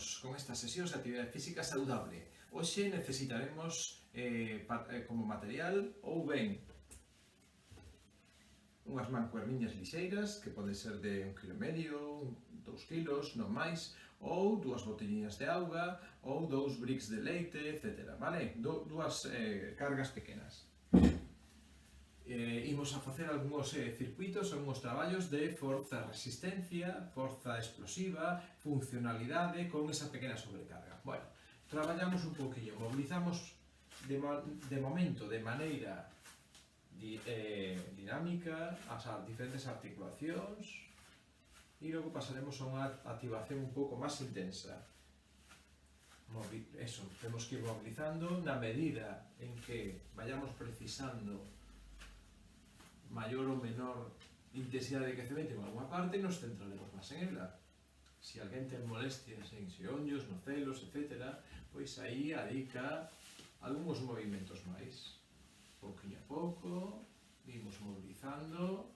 Comezamos con estas sesións de actividade física saudable. Hoxe necesitaremos como material ou ben unhas mancuerniñas lixeiras, que poden ser de 1,5 kg, 2 kg, non máis, ou 2 botelliñas de auga, ou 2 bricks de leite, etc. Vale? Dúas cargas pequenas. Imos a facer algúns circuitos, algúns traballos de forza resistencia, forza explosiva, funcionalidade con esa pequena sobrecarga. Bueno, traballamos un pouquinho, mobilizamos de momento de maneira dinámica as diferentes articulacións e logo pasaremos a unha activación un pouco máis intensa. Temos que ir mobilizando na medida en que vayamos precisando maior ou menor intensidade de quecemento en alguma parte, nos centraremos máis en ela. Se alguén ten molestias en xeonllos, nocelos, etc., pois aí adica algúns movimentos máis. Pouquinho a pouco, imos mobilizando,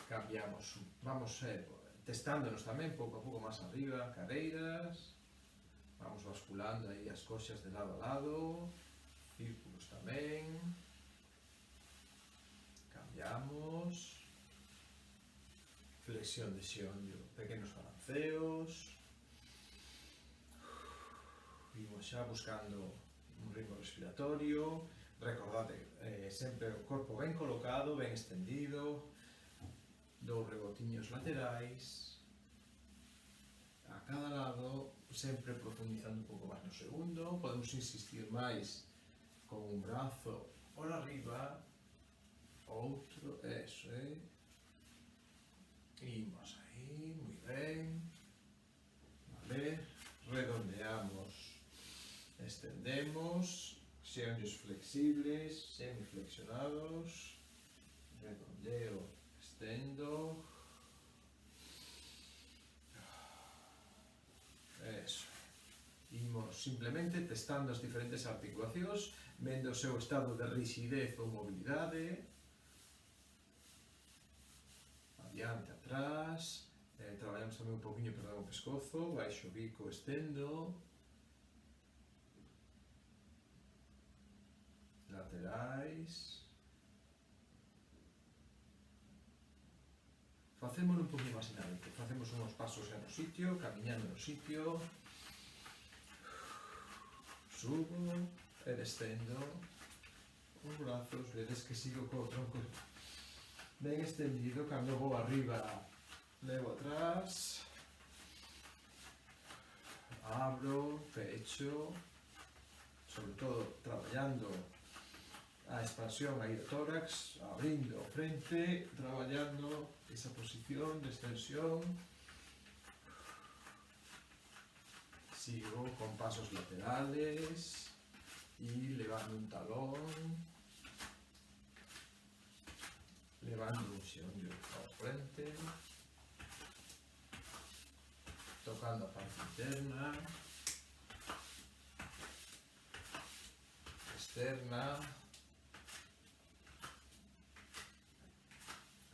cambiamos, vamos testándonos tamén pouco a pouco máis arriba, cadeiras, vamos basculando aí as coxas de lado a lado, círculos tamén. Cambiamos, flexión de xeonllo, pequenos balanceos, imos xa buscando un ritmo respiratorio. Recordade, sempre o corpo ben colocado, ben extendido, dous rebotiños laterais a cada lado, sempre profundizando un pouco máis no segundo. Podemos insistir máis con un brazo por arriba, outro, eso, imos aí, moi ben, vale, redondeamos, extendemos, xeonllos flexibles, semiflexionados, redondeo, extendo, eso, imos simplemente testando as diferentes articulacións, vendo o seu estado de rigidez ou mobilidade, adiante, atrás, traballamos tamén un poquinho o pescozo, baixo o bico, estendo, laterais, facémolo un poquinho máis dinámico, facemos uns pasos no sitio, camiñando no sitio, subo e descendo os brazos, vedes que sigo co tronco ben extendido. Cando vou arriba, levo atrás, abro, pecho, sobre todo traballando a expansión aí do tórax, abrindo o frente, traballando esa posición de extensión. Sigo con pasos laterales e levando un talón, levando un xeonllo ao frente, tocando a parte interna, externa.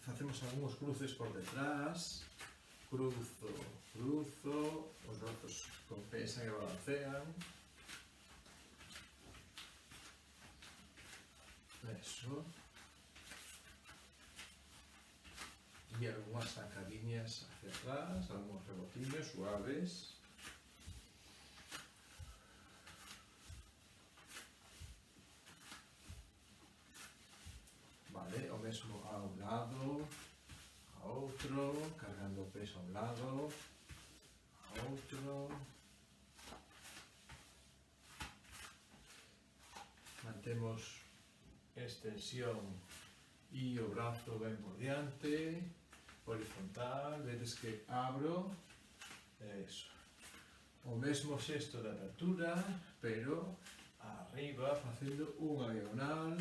Facemos algúns cruces por detrás, cruzo, os brazos compensan e balancean. Eso. E algunhas sacadiñas hacia atrás, algúns rebotiños suaves. Vale, o mesmo a un lado, a outro, cargando o peso a un lado, a outro. Mantemos extensión e o brazo ben por diante, horizontal, vedes que abro, eso. O mesmo xesto de apertura, pero arriba facendo unha diagonal.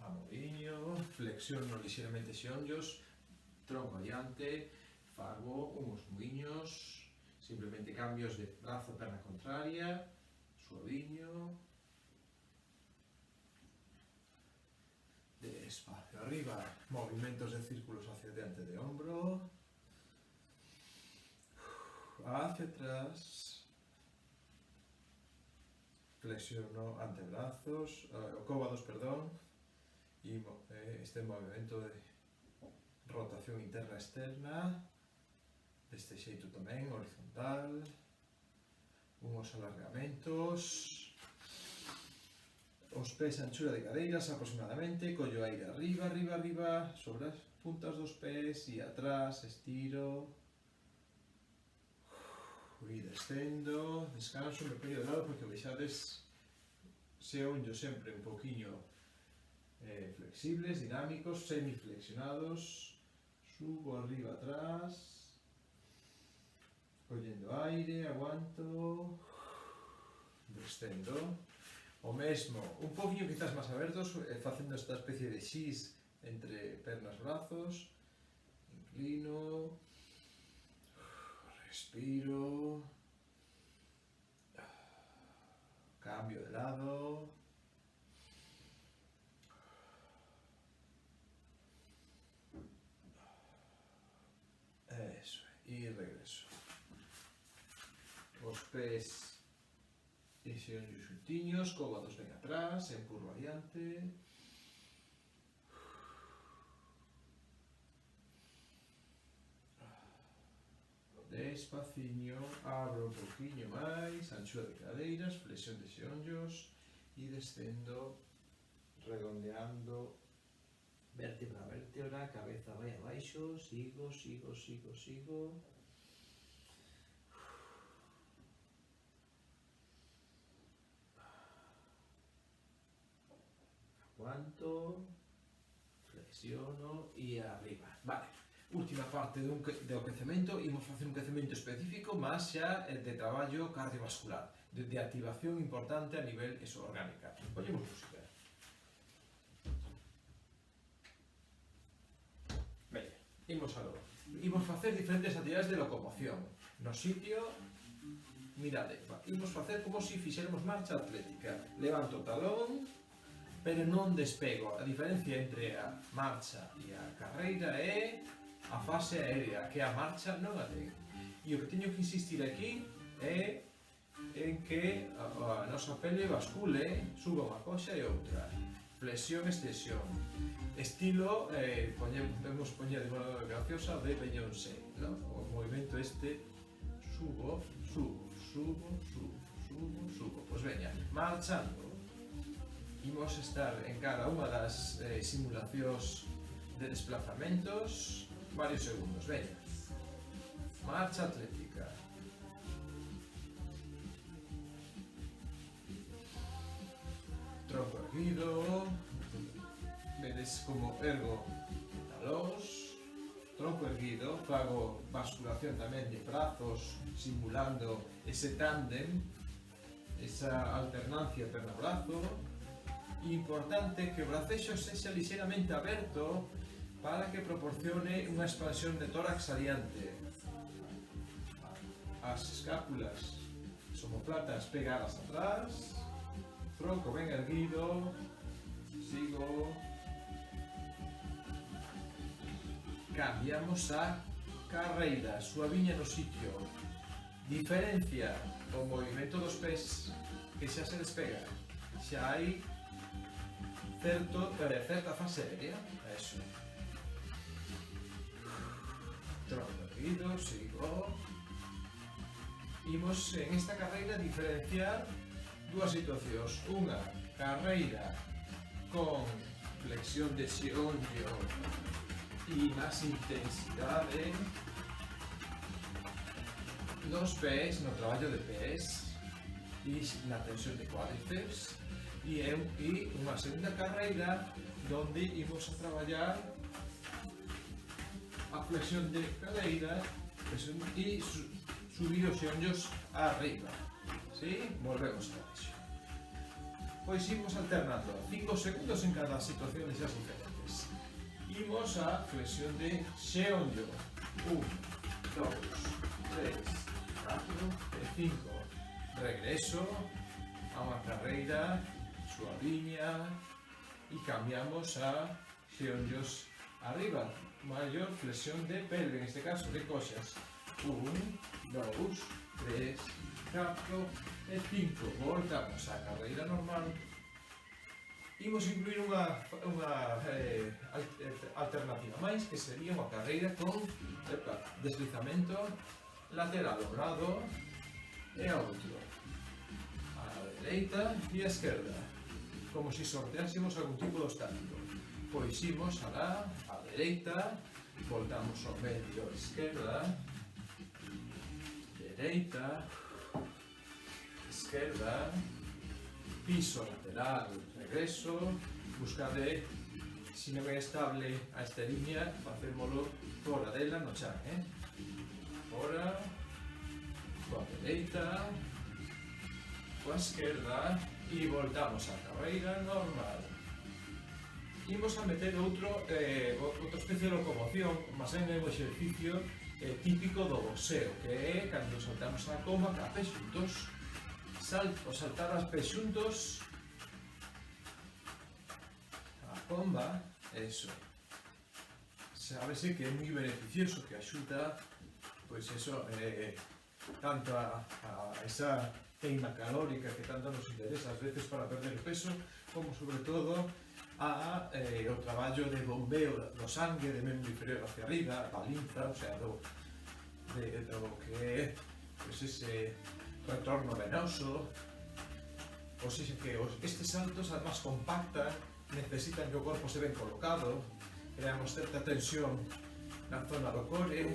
Amodiño, flexiono lixeiramente xeonllos, tronco adiante, fago uns moiños, simplemente cambios de brazo, perna contraria, suaviño, despacio arriba, movimientos de círculos hacia adelante de hombro, hacia atrás, flexiono antebrazos, cóvados, perdón, y este movimento de rotación interna externa, deste xeito tamén, horizontal, unhos alargamentos, os pés a anchura de cadeiras aproximadamente, collo aire arriba, arriba, arriba, sobre as puntas dos pés e atrás, estiro, e descendo, descanso, me poño de lado porque vexades se onllo sempre un poquinho flexibles, dinámicos, semiflexionados, subo arriba, atrás, collendo aire, aguanto, descendo, o mesmo, un poquinho quizás máis abertos, facendo esta especie de X entre pernas, brazos, inclino, respiro, cambio de lado, eso, e regreso. Os pés e xeonllos xuntiños, cóvados ben atrás, empurro adiante. Despaciño, abro un poquinho máis, anchura de cadeiras, flexión de xeonllos e descendo, redondeando vértebra a vértebra, cabeza vai abaixo, sigo, sigo, sigo, sigo. Aguanto, flexiono e arriba. Vale, última parte do quecemento, imos facer un quecemento específico, mas xa de traballo cardiovascular, de activación importante a nivel orgánica. Ollemos música. Imos facer diferentes actividades de locomoción. No sitio, mirade, imos facer como se fixéramos marcha atlética. Levanto o talón, pero non despego. A diferencia entre a marcha e a carreira é a fase aérea, que a marcha non a ten. E o que teño que insistir aquí é en que a nosa pele bascule, suba unha coxa e outra. Flexión, extensión. Estilo, podemos poñer de modo graciosa de Beyoncé, ¿no? O movimento este, subo, subo, subo, subo, subo, subo. Pois veña, marchando. Imos estar en cada unha das simulacións de desplazamentos varios segundos, veña. Marcha atlética. Tronco erguido, vedes como ergo talóns, tronco erguido, fago basculación tamén de brazos, simulando ese tándem, esa alternancia perna-brazo. Importante que o bracexo sexa lixeramente aberto para que proporcione unha expansión de tórax adiante. As escápulas son omoplatas pegadas atrás, tronco ben erguido, sigo. Cambiamos a carreira, suaviña no sitio. Diferencia o movimento dos pés, que xa se despega. Xa hai certa fase aérea, eso. Tronco erguido, sigo. Imos en esta carreira diferenciar dúas situacións. Unha, carreira con flexión de xeonllo e máis intensidade nos pés, no traballo de pés e na tensión de cuádriceps. E unha segunda carreira donde imos a traballar a flexión de cadeira e subir os xeonllos arriba. ¿Sí? Volvemos a eso. Pois imos alternando 5 segundos en cada situación desas diferentes. Imos a flexión de xeonllo. 1, 2, 3, 4 e 5. Regreso a unha carreira suaviña e cambiamos a xeonllos arriba, mayor flexión de pelve, en este caso de coxas. 1, 2, 3, 4 e 5. Voltamos á carreira normal. Imos incluir unha alternativa máis, que sería unha carreira con deslizamento lateral ao lado e ao outro, a dereita e a esquerda, como se sorteásemos algún tipo de obstáculo. Pois imos a dereita, voltamos ao medio, esquerda, dereita, esquerda, piso lateral, regreso, buscade, se non é estable a esta liña, facémolo fora dela no chan, fora, coa dereita, coa esquerda, e voltamos á carreira normal. Imos a meter outra especie de locomoción, mas é un exercicio típico do boxeo, que é cando saltamos a comba ca pés xuntos. Saltar as pés xuntos, a comba, eso. Sábese que é moi beneficioso, que axuda, pois eso, tanto a esa queima calórica que tanto nos interesa ás veces para perder o peso, como sobre todo o traballo de bombeo do sangue de membro inferior hacia arriba, a linfa, o sea, do que é pues ese retorno venoso, ou seja que estes saltos además compactan, necesitan que o corpo se ben colocado, creamos certa tensión na zona do core, e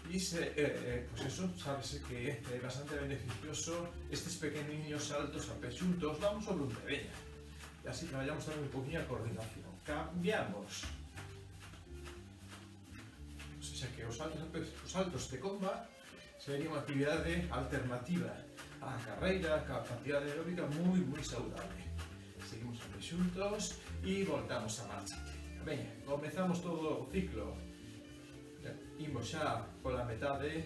pues eso, sábese que é bastante beneficioso estes pequeniños saltos a pés xuntos, vamos sobre un pebeña. E así traballamos tamén un poquinho a coordinación. Cambiamos. O sea que os saltos de comba sería unha actividade alternativa á carreira, ca actividade aeróbica moi saudable. Seguimos a pés xuntos e voltamos a marcha. Veña, comezamos todo o ciclo. Imos xa pola metade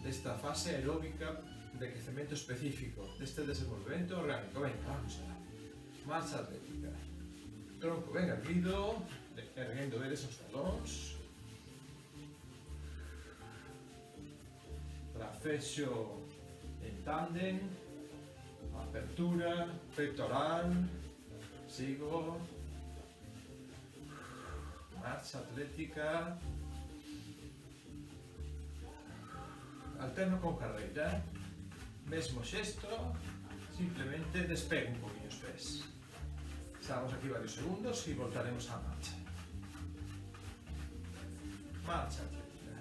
desta fase aeróbica de crecemento específico, deste desenvolvemento orgánico. Veña, vamos alá. Marcha atlética. Tronco ben erguido, erguendo eres os talóns. Trapexo en tándem. Apertura, pectoral. Sigo. Marcha atlética. Alterno con carreira. Mesmo xesto, simplemente despego un poquinho os pés. Estamos aquí varios segundos e voltaremos á marcha. Marcha atlética.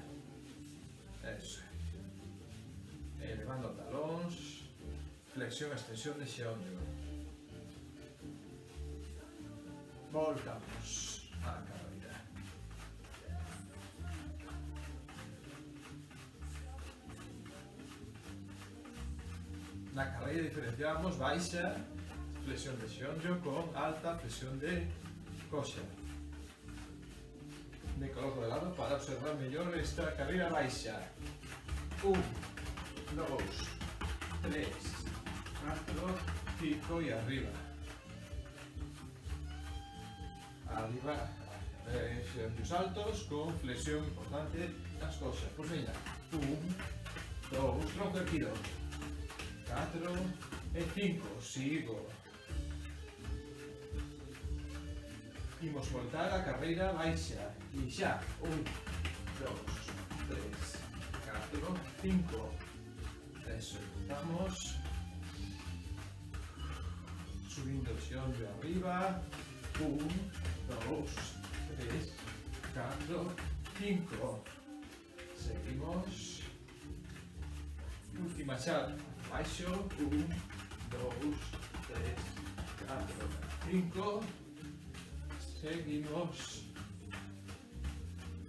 Eso. Elevando talóns. Flexión e extensión de xeonllo. Voltamos á carreira. Na carreira diferenciamos baixa flexión de xeonllo con alta flexión de coxa. Me coloco de lado para observar mellor esta carreira baixa. 1, 2, 3, 4, 5 e arriba. Arriba, xeonllos altos con flexión importante nas coxas. Pois veña, 1, 2, tronco erguido. 4 e 5, sigo. Imos voltar a carreira baixa. E xa, 1, 2, 3, 4, 5. Eso, estamos subindo o xeonllo arriba. 1, 2, 3, 4, 5. Seguimos. Última xa. Baixo, 1, 2, 3, 4, 5. Seguimos.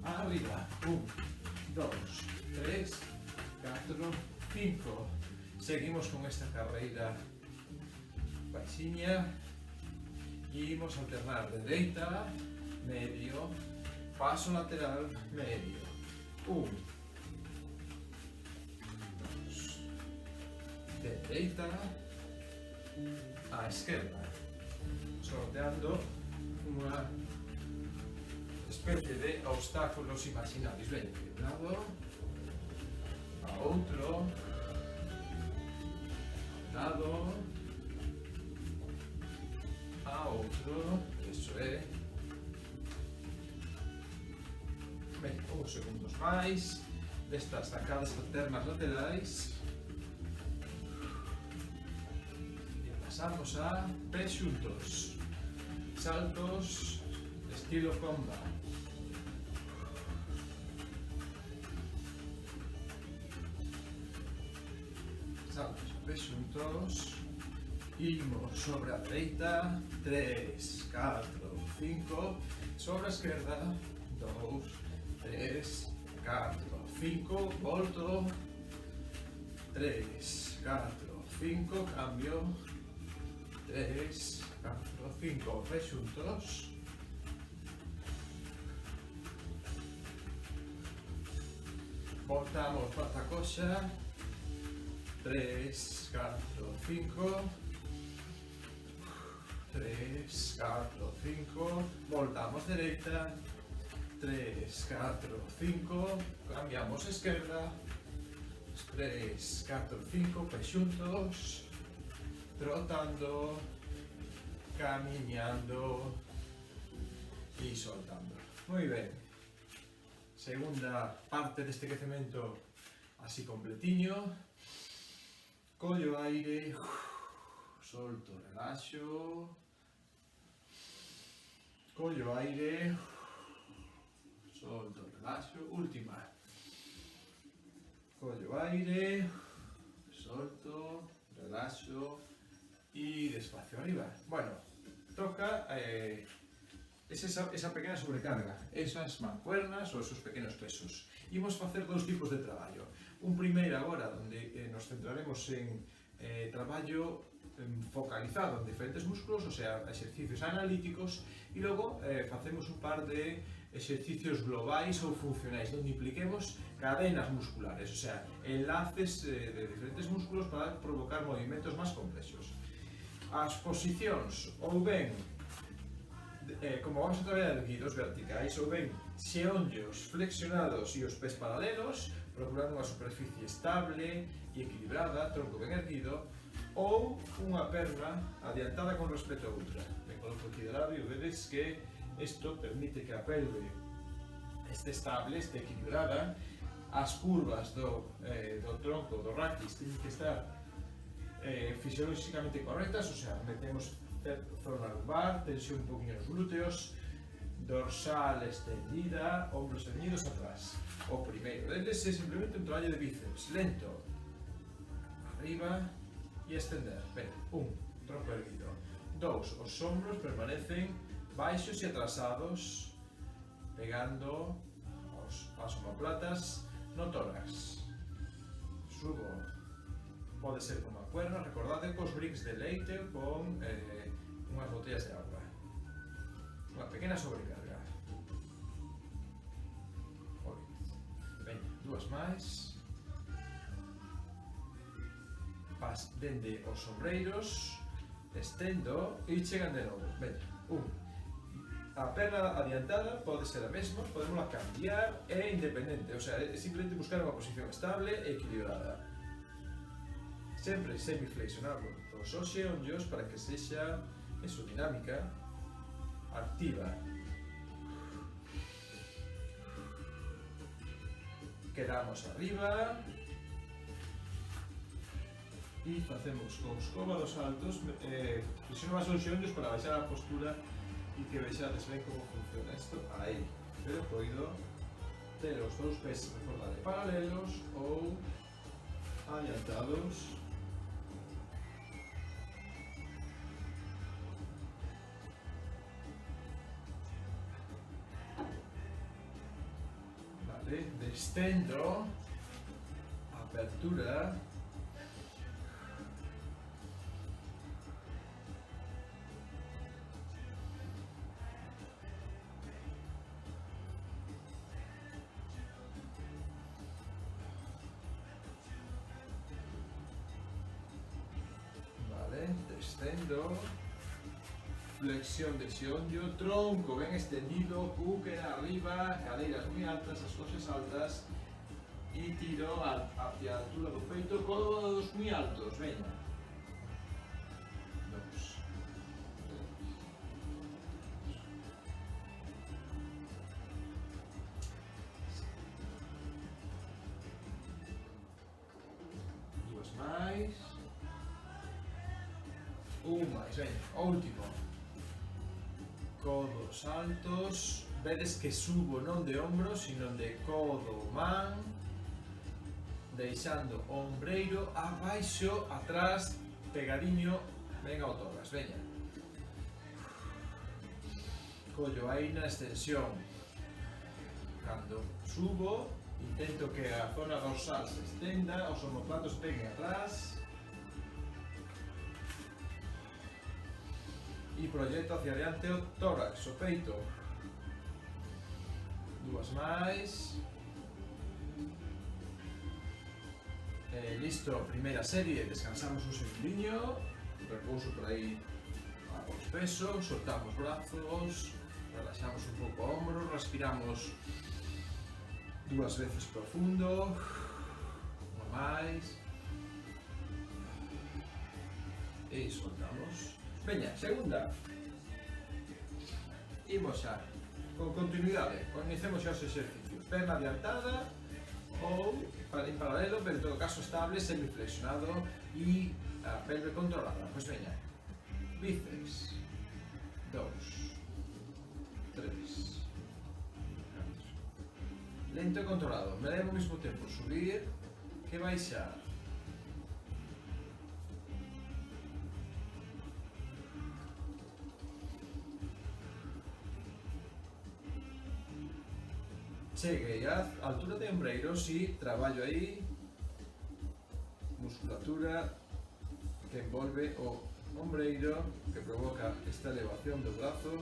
Arriba, 1, 2, 3, 4, 5. Seguimos con esta carreira baixiña. E imos alternar dereita, medio, paso lateral, medio. 1, dereita, á esquerda. sorteando unha especie de obstáculos imaginarios. Veña, de un lado a outro, lado a outro, eso é. Ben, uns segundos máis destas sacadas alternas laterais e pasamos a pés xuntos, saltos estilo comba. Saltos a pés xuntos, imos sobre a dereita, 3, 4, 5, sobre a esquerda, 2, 3, 4, 5, volto, 3, 4, 5, cambio, 3, 4, 5, pés xuntos, voltamos pata coxa, 3, 4, 5, 3, 4, 5, voltamos dereita, 3, 4, 5, cambiamos esquerda, 3, 4, 5, pés xuntos, trotando, camiñando e soltando. Moi ben. Segunda parte deste quecemento así completiño. Collo aire, solto, relaxo. Collo aire, solto, relaxo. Última. Collo aire, solto, relaxo y despacio arriba. Bueno, toca esa pequena sobrecarga, esas mancuernas ou esos pequenos pesos. Imos facer dous tipos de traballo. Un primeiro agora, onde nos centraremos en traballo focalizado en diferentes músculos, o sea, exercicios analíticos, e logo facemos un par de exercicios globais ou funcionais, onde impliquemos cadenas musculares, o sea, enlaces de diferentes músculos para provocar movimentos máis complexos. As posicións, ou ben, como vamos a traballar erguidos verticais, ou ben xeonllos flexionados e os pés paralelos, procurando unha superficie estable e equilibrada, tronco ben erguido, ou unha perna adiantada con respecto a outra. Me coloco aquí de lado e vedes que isto permite que a pelve este estable, este equilibrada, as curvas do tronco, do raquis, teñen que estar fisiolóxicamente correctas, o sea, metemos zona lumbar, tensión un poquinho nos glúteos, dorsal extendida, hombros ceñidos atrás. O primeiro deles é simplemente un traballo de bíceps, lento, arriba e extender. Ben, tronco erguido. 2, os ombros permanecen baixos e atrasados, pegando as omoplatas no tórax. Subo, pode ser con mancuerna, recordade cos bricks de leite con unhas botellas de agua. Unha pequena sobrecarga. Ben, dúas máis. Pas dende os ombreiros, estendo e chegan de novo. Ben, a perna adiantada pode ser a mesma, podemos cambiar, é independente, o sea, é simplemente buscar unha posición estable e equilibrada. Sempre semiflexionado os xeonllos para que sexa eso, dinámica, activa. Quedamos arriba e facemos cos cómodos altos, flexionamos os xeonllos para baixar a postura e que vexades ben como funciona isto aí. Pero poido ter os dous pés, recordade, paralelos ou adiantados. Vale, destendo, apertura. Vale, destendo. flexión de xeonllo, tronco ben extendido, púquera arriba, cadeiras moi altas, as coxas altas e tiro hacia a altura do peito, codos moi altos, veña. 2, 3, 2 máis, un máis, veña, o último. Codos altos, vedes que subo non de ombros, sino de codo, man, deixando o ombreiro abaixo, atrás, pegadiño, ben ao tórax, veña. Collo aí na extensión. Cando subo, intento que a zona dorsal se estenda, os omoplatos peguen atrás, e proyecto hacia adiante o tórax, o peito. 2 máis. Listo, primeira serie, descansamos un segundiño, repouso por aí os pesos, soltamos brazos, relaxamos un pouco o hombro, respiramos 2 veces profundo, unha máis, e soltamos. Veña, segunda. Imos xa, con continuidade, comencemos xa os exercicios. Perna adiantada ou en paralelo, pero en todo caso estable, semiflexionado e a pelve controlada. Pois veña, bíceps, 2, 3, 4. Lento e controlado, me levo ao mesmo tempo subir que baixar. Cheguei a altura de ombreiros e traballo aí musculatura que envolve o ombreiro, que provoca esta elevación do brazo,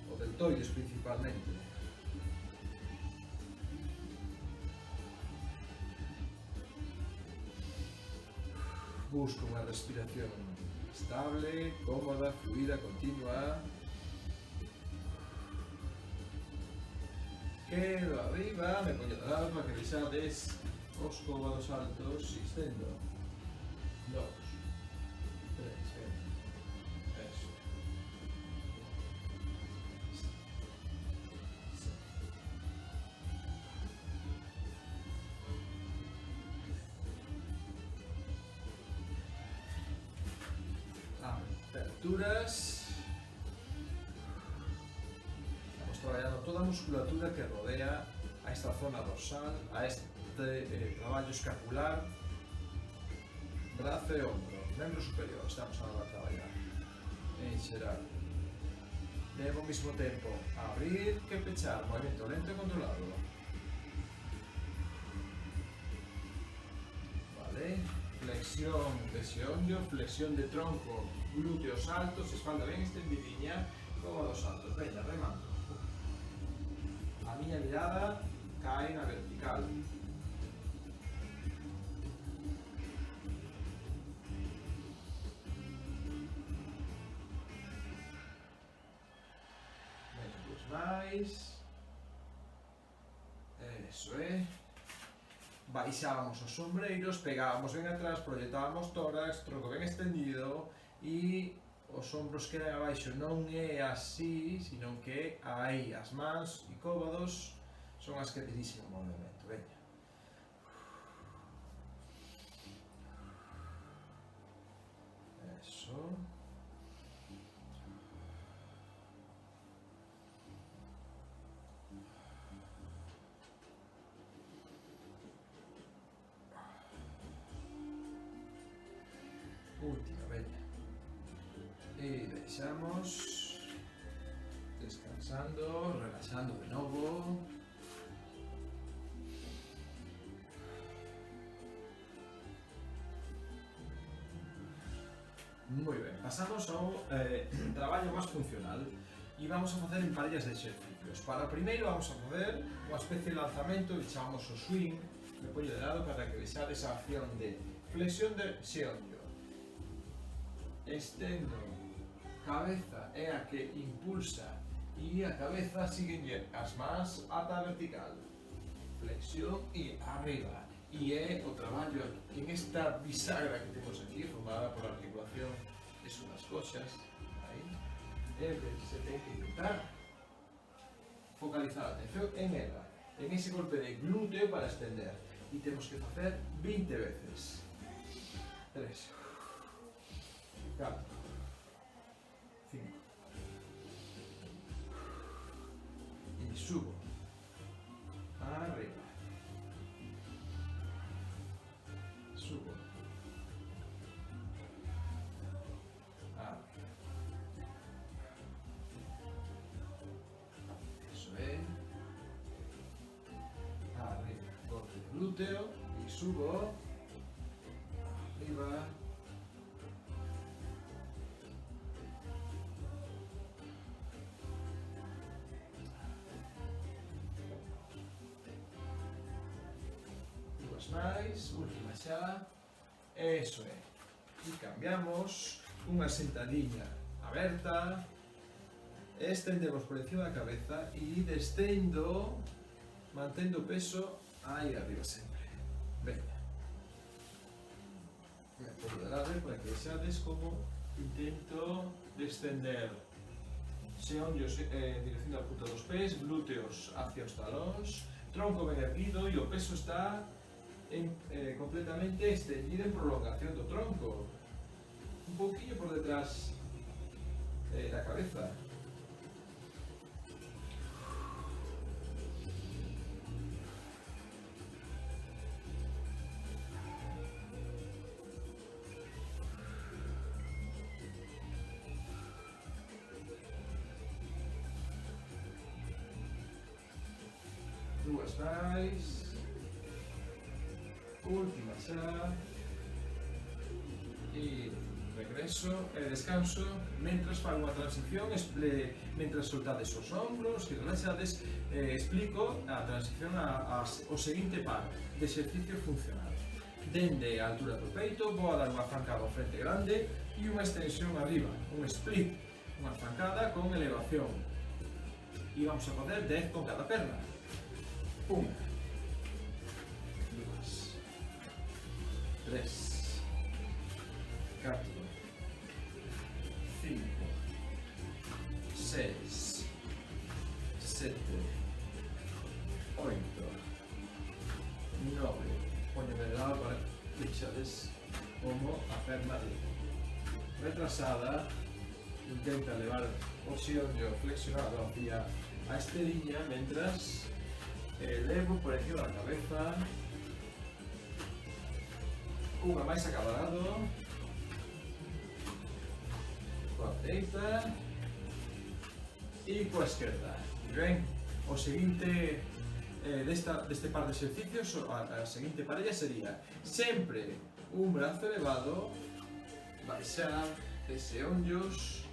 o deltoides principalmente. Busco unha respiración estable, cómoda, fluida, continua. Quedo arriba, me poño de lado para que vexades os cómodos altos e estendo. 2, 3, eso. 6. Aperturas. Traballando toda a musculatura que rodea a esta zona dorsal, a este traballo escapular, brazo e ombro, membro superior, estamos agora a traballar en xeral. Levo ao mesmo tempo a abrir que pechar, movimento lento e controlado. Vale, flexión de xeonllo, flexión de tronco, glúteos altos, espalda ben extendidiña, cómodos altos, veña, remando. A miña mirada cae na vertical. Menos máis. Eso é. Baixábamos os sombreiros, pegábamos ben atrás, proyectábamos tórax, tronco ben extendido e os ombros quedan abaixo, non é así, sino que aí as mans e cómodos son as que dirixen o movimento. Veña. Eso. Última, veña. E deixamos descansando, relaxando de novo. Moi ben, pasamos ao traballo máis funcional e vamos a facer en parellas de exercicios. Para o primeiro vamos a facer unha especie de lanzamento que chamamos o swing. Me poño de lado para que vexades a acción de flexión de xeonllo. Estendo cabeza é a que impulsa e a cabeza siguen as mans ata a vertical, flexión e arriba, e é o traballo en esta bisagra que temos aquí formada por a articulación de sus coxas, aí, se ten que intentar focalizar a atención en ela, en ese golpe de glúteo para extender, e temos que facer 20 veces. 3, 4, 5, e subo, arriba, subo, arriba, eso é, arriba, golpe de glúteo, e subo, arriba, máis, última xa, eso é, e cambiamos unha sentadiña aberta, estendemos por encima da cabeza e descendo, mantendo o peso aí arriba sempre. Veña, por de lado para que vexades como intento descender xeonllos en dirección da punta dos pés, glúteos hacia os talóns, tronco ben erguido e o peso está completamente extendido en prolongación do tronco, un pouquinho por detrás da cabeza. Dúas máis. Última xa, e regreso e descanso mentras fago unha transición, mentras soltades os ombros e relaxades, explico a transición ao seguinte par de exercicio funcional. Dende a altura do peito vou a dar unha zancada ao frente grande e unha extensión arriba, un split, unha zancada con elevación, e vamos a facer 10 con cada perna. 1, 3, 4, 5, 6, 7, 8, 9. Poño de lado para que vexades como a perna retrasada intenta levar o xeonllo flexionado hacia a esteriña mentras elevo por encima da cabeza. Unha máis a cada lado, coa dereita e coa esquerda. E ben, o seguinte deste par de exercicios, a seguinte parella sería sempre un brazo elevado, baixar de xeonllos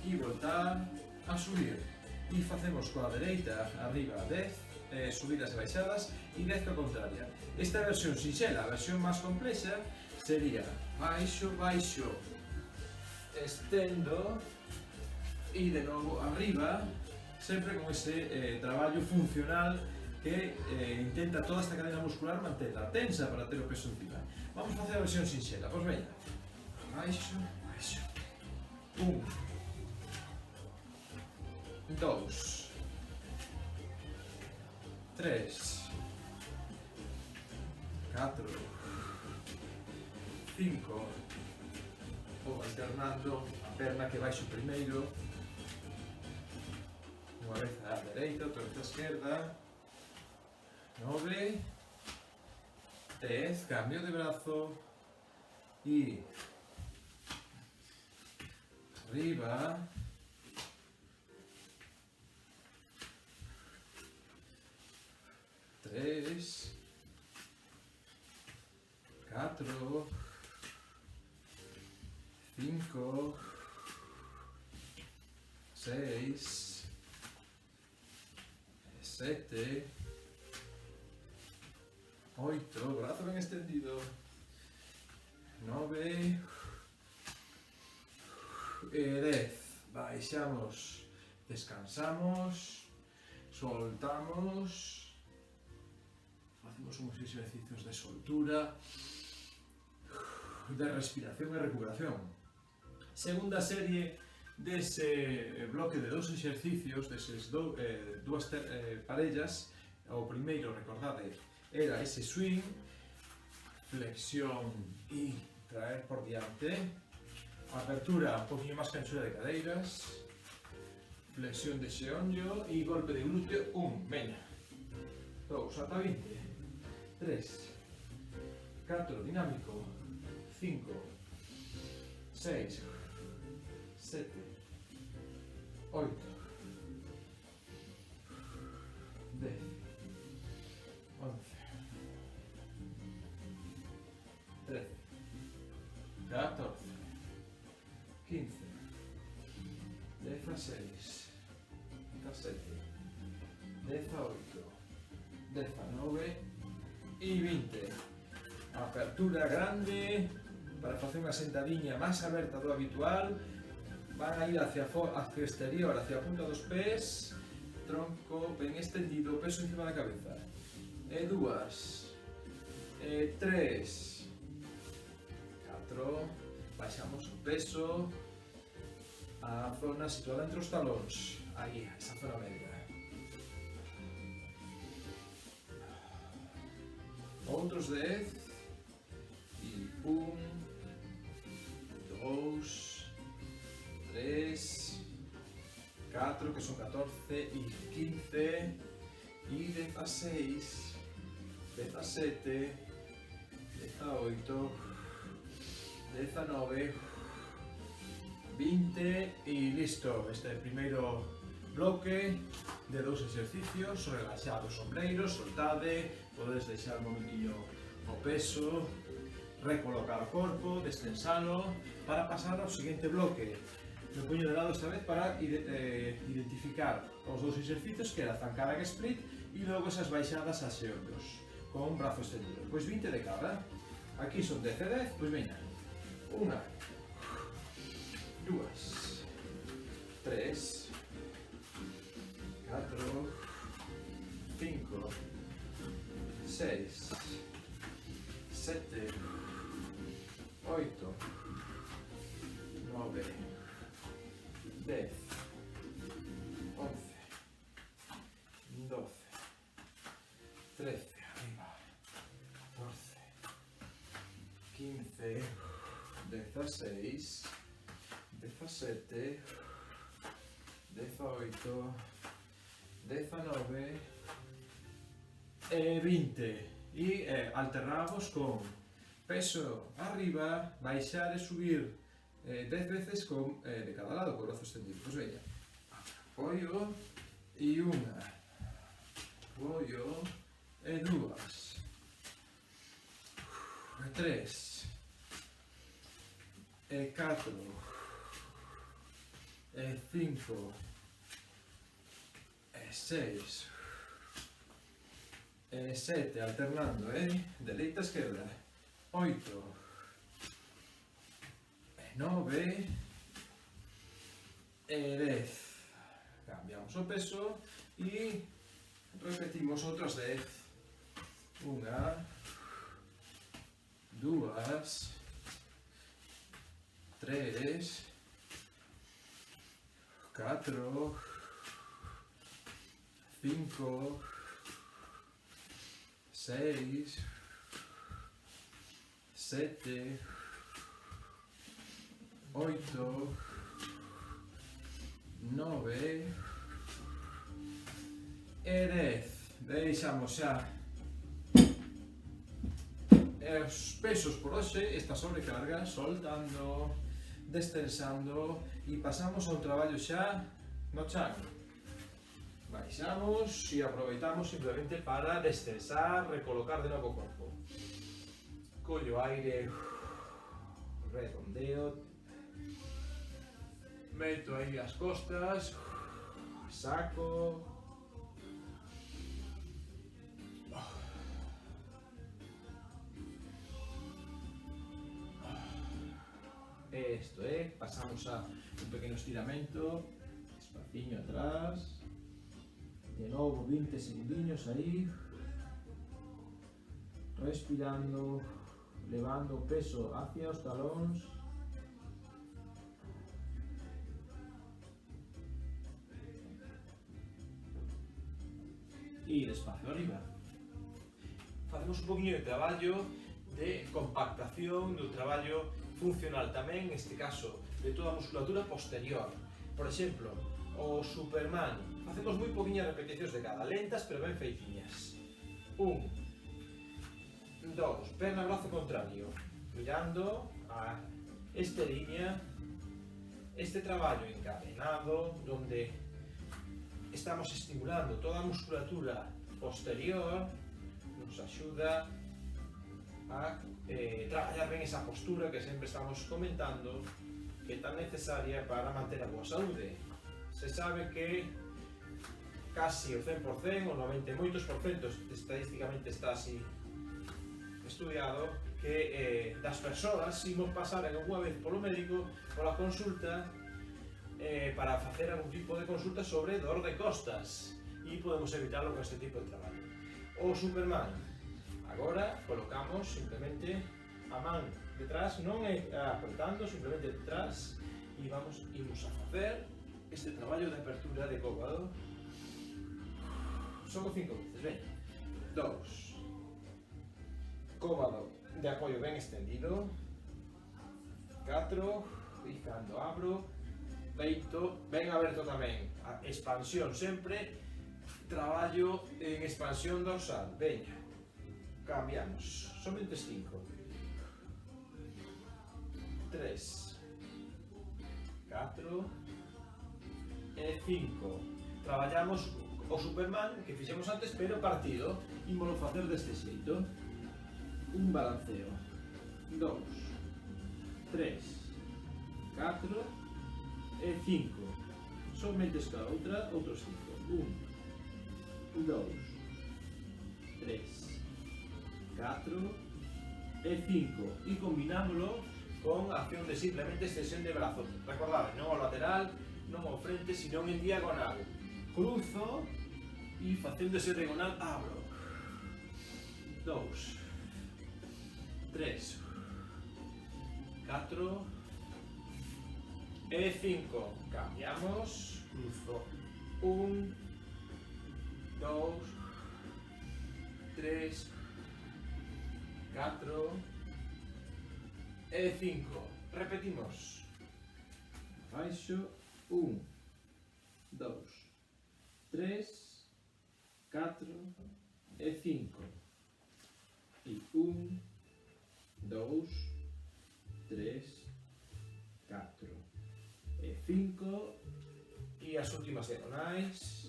e voltar a subir. E facemos coa dereita arriba 10, subidas e baixadas, e 10 co contraria. Esta é a versión sinxela, a versión máis complexa sería baixo, baixo, estendo e de novo arriba, sempre con ese traballo funcional que intenta toda esta cadena muscular manterla tensa para ter o peso encima. Vamos a facer a versión sinxela, pois veña, baixo, baixo, 1, 2, 3, 4, 5, vou alternando a perna que baixo primeiro, unha vez á dereita, outra vez á esquerda, 9, 10, cambio de brazo e arriba, 3, 4, 5, 6, 7, 8, brazo ben extendido, 9, e 10. Baixamos, descansamos, soltamos, facemos uns exercicios de soltura, de respiración e recuperación. Segunda serie dese bloque de dous exercicios, deses dúas parellas. O primeiro, recordade, era ese swing, flexión e traer por diante, apertura un poquinho máis que anchura de cadeiras, flexión de xeonllo e golpe de glúteo. 1, veña, 2, ata 20, 3, 4, dinámico, 5, 6, 7, 8, 10, 11, 13, 14, 15, 16, 17, 18, 19 e 20. Apertura grande para facer unha sentadiña máis aberta do habitual. Van a ir hacia o exterior, hacia a punta dos pés, tronco ben extendido, peso encima da cabeza. 2, 3, 4, baixamos o peso a zona situada entre os talóns, aí, esa zona media. Outros 10, e 1, 2, 3, 4, que son 14, e 15, e 16, 17, 18, 19, 20 e listo. Este é o primeiro bloque de dous exercicios. Relaxado os ombreiros, soltade, podedes deixar un momentinho o peso, recolocar o corpo, destensalo, para pasar ao seguinte bloque. Me poño de lado esta vez para identificar os dous exercicios, que era zancada en split e logo esas baixadas a xeonllos con brazo extendido. Pois 20 de cada. Aquí son 10 e 10, pois veña. 1, 2, 3, 4, 5, 6, 7, 8, 9, 10, 11, 12, 13, arriba, 14, 15, 16, 17, 18, 19 e 20. E alternamos con peso arriba, baixar e subir 10 veces con, de cada lado, con o brazo extendido. Pois veña, apoio e unha, apoio e dúas, e 3, e 4, e 5, e 6, e 7, alternando, dereita, esquerda, 8, e 9, e 10. Cambiamos o peso e repetimos outras 10. 1, 2, 3, 4, 5, 6, 7, 8, 9 e 10. Deixamos xa os pesos por hoxe, esta sobrecarga, soltando, destensando e pasamos a un traballo xa no chan. Baixamos e aproveitamos simplemente para destensar, recolocar de novo o corpo. Collo aire, redondeo, meto aí as costas, saco, e Esto é, pasamos a un pequeno estiramento, espaciño atrás, de novo 20 segundiños aí, respirando, levando o peso hacia os talóns. E despacio arriba. Facemos un poquinho de traballo de compactación do traballo funcional tamén, neste caso, de toda a musculatura posterior. Por exemplo, o Superman. Facemos moi poquinhas repeticións de cada, lentas pero ben feitiñas. 1, 2, perna, brazo contrario, mirando a esteriña, este traballo encadenado, donde estamos estimulando toda a musculatura posterior, nos axuda a traballar ben esa postura que sempre estamos comentando, que é tan necesaria para manter a boa saúde. Se sabe que casi o 100%, o 90 e moitos porcentos, estadísticamente está así estudiado, que das persoas imos pasar algunha vez polo médico, pola consulta, para facer algún tipo de consulta sobre dor de costas, e podemos evitarlo con este tipo de traballo. O Superman. Agora colocamos simplemente a man detrás, non é apretando, simplemente detrás, e imos a facer este traballo de apertura de cóbado. Só 5 veces, ven. 2. Cóbado de apoio ben extendido. 4. E cando abro, peito ben aberto tamén, a expansión sempre, traballo en expansión dorsal, veña, cambiamos, somente 5, 3, 4 e 5, traballamos o Superman que fixemos antes pero partido, ímolo facer deste xeito, un balanceo, 2, 3, 4 e 5, somente esta outra, outros 5, 1, 2, 3, 4 e 5, e combinámoslo con a acción de simplemente extensión de brazo. Recordade, non ao lateral, non ao frente, sino en diagonal. Cruzo e facendo ese diagonal abro. 2, 3, 4 e 5, cambiamos, cruzo, 1, 2, 3, 4 e 5, repetimos, baixo, 1, 2, 3, 4 e 5, e 1, 2, 3, 4 e 5, e as últimas diagonais,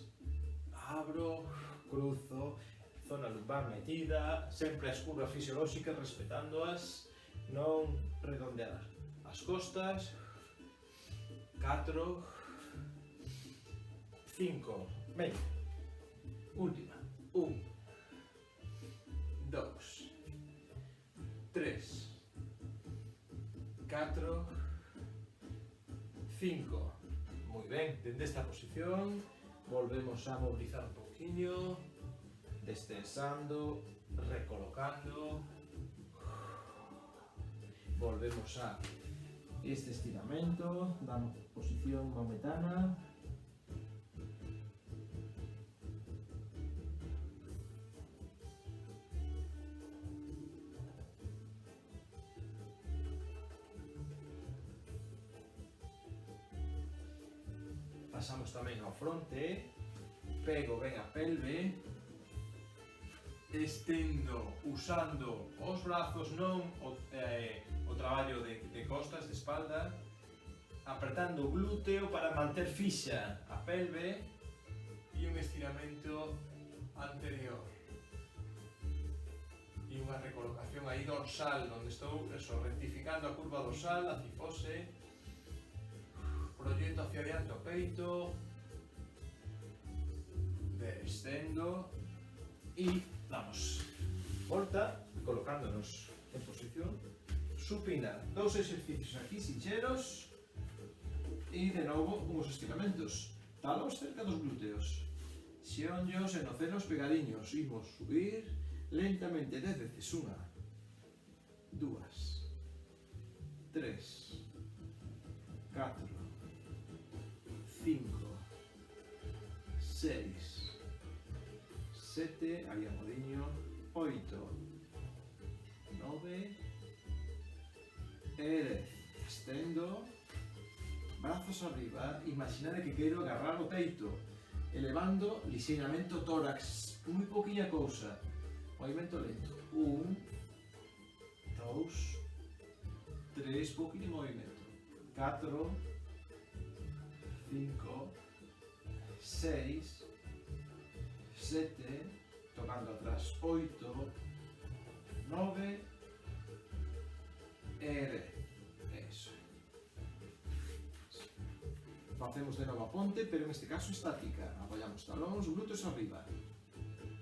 abro, cruzo, zona lumbar metida, sempre as curvas fisiolóxicas respetándoas, non redondear as costas, 4, 5, ben, última, 1, 2, 3, 4, 5. Moi ben, dende esta posición volvemos a movilizar un pouquiño, destensando, recolocando, volvemos a este estiramento, damos posición maometana. Pasamos tamén ao fronte, pego ben a pelve, estendo usando os brazos, non o traballo de costas, de espalda, apretando o glúteo para manter fixa a pelve e un estiramento anterior. E unha recolocación aí dorsal, onde estou rectificando a curva dorsal, a cifose, proyecto hacia adiante o peito, descendo e damos volta, colocándonos en posición supina 2 exercicios aquí sinxeros e de novo uns estiramentos. Talóns cerca dos glúteos, xeonllos e nocelos pegadiños. Imos subir lentamente 10 veces. 1, 2, 3, 4, 5, 6, 7, aí a modiño, 8, 9 e 10. Estendo, brazos arriba, imaginade que quero agarrar o peito, elevando lixeiramente o tórax, moi pouquinha cousa, movimento lento, 1, 2, 3, pouquinho movimento, 4, 5, 6, 7, tocando atrás, 8, 9 e 10. Eso. Facemos de novo a ponte, pero en este caso estática. Apoyamos talóns, glúteos arriba.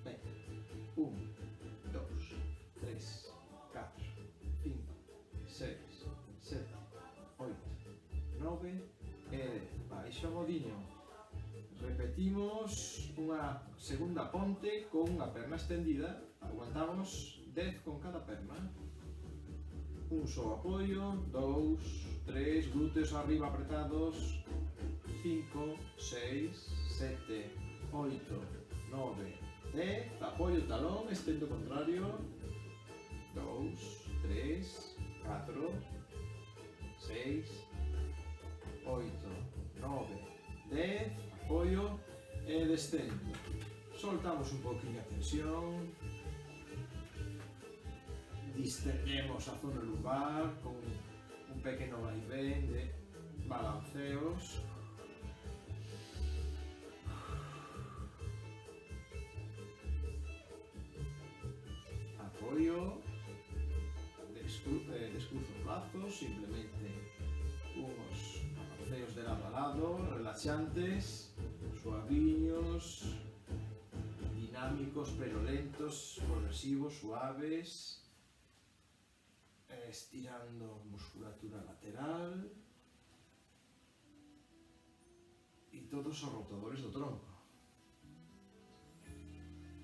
Ben. 1, 2, 3, 4, 5, 6, 7, 8, 9 e 10. Baixo a modiño. Repetimos unha segunda ponte con unha perna extendida. Aguantamos 10 con cada perna. Un só apoio, 2, 3, glúteos arriba apretados, 5, 6, 7, 8, 9, 10, apoio talón, estendo contrario, 2, 3, 4, 6, 8, 9, 10, apoio e destendo. Soltamos un poquinho a tensión, distendemos a zona lumbar con un pequeno vaivén de balanceos. Apoio, descruzo os brazos, simplemente unos balanceos de lado a lado, relaxantes, suaviños, dinámicos pero lentos, progresivos, suaves. Estirando musculatura lateral e todos os rotadores do tronco.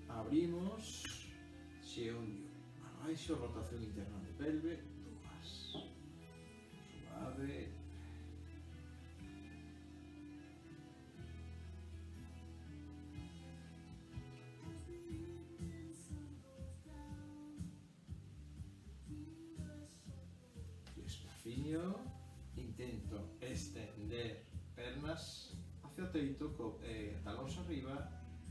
Abrimos, xeonllo abaixo, rotación interna de pelve, 2, suave. Intento extender pernas hacia o teito, talóns arriba,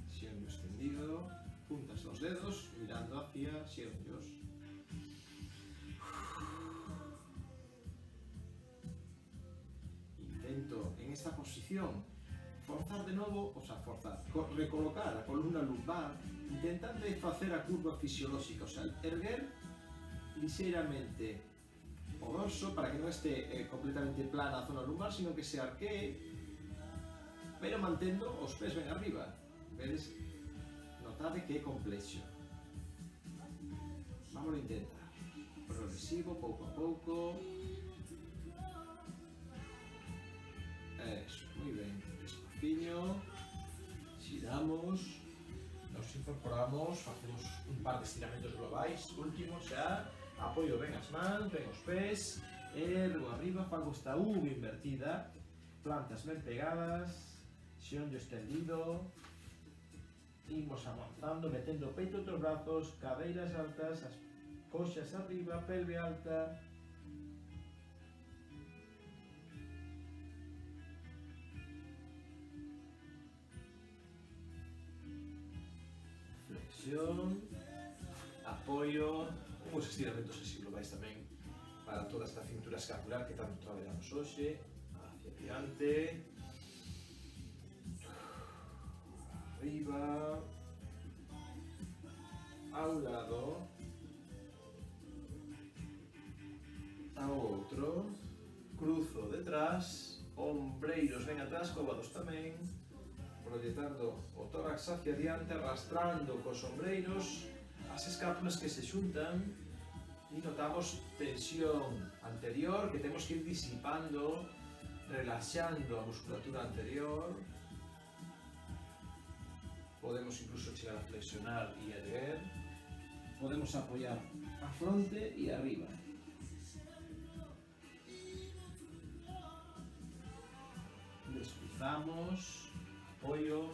xeonllo extendido, puntas dos dedos mirando hacia xeonllos. Intento en esta posición forzar de novo, recolocar a columna lumbar, intentando facer a curva fisiolóxica, erguer lixeiramente o dorso para que non este completamente plana a zona lumbar, sino que se arquee, pero mantendo os pés ben arriba. Vedes? Notade que é complexo. Vamos a intentar. Progresivo, pouco a pouco. Eso, moi ben. Despaciño. Xiramos. Nos incorporamos, facemos un par de estiramentos globais. Último xa. Apoio ben as mans, ben os pés, ergo arriba, fago esta V invertida, plantas ben pegadas, xeonllo extendido, imos avanzando, metendo o peito entre os brazos, cadeiras altas, as coxas arriba, pelve alta. Flexión, apoio, uns estiramentos así globais tamén para toda esta cintura escapular que tanto traballamos hoxe, hacia diante, arriba, ao lado, ao outro, cruzo detrás, ombreiros ben atrás, cobados tamén, proyectando o tórax hacia diante, arrastrando cos ombreiros, as escápulas que se xuntan, y notamos tensión anterior que tenemos que ir disipando, relaxando a musculatura anterior. Podemos incluso llegar a flexionar y erguer. Podemos apoyar a fronte y arriba. Desplazamos, apoyo.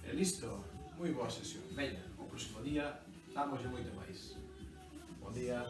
E listo. Moi boa sesión. Veña, o próximo día damos moito máis. Bom día.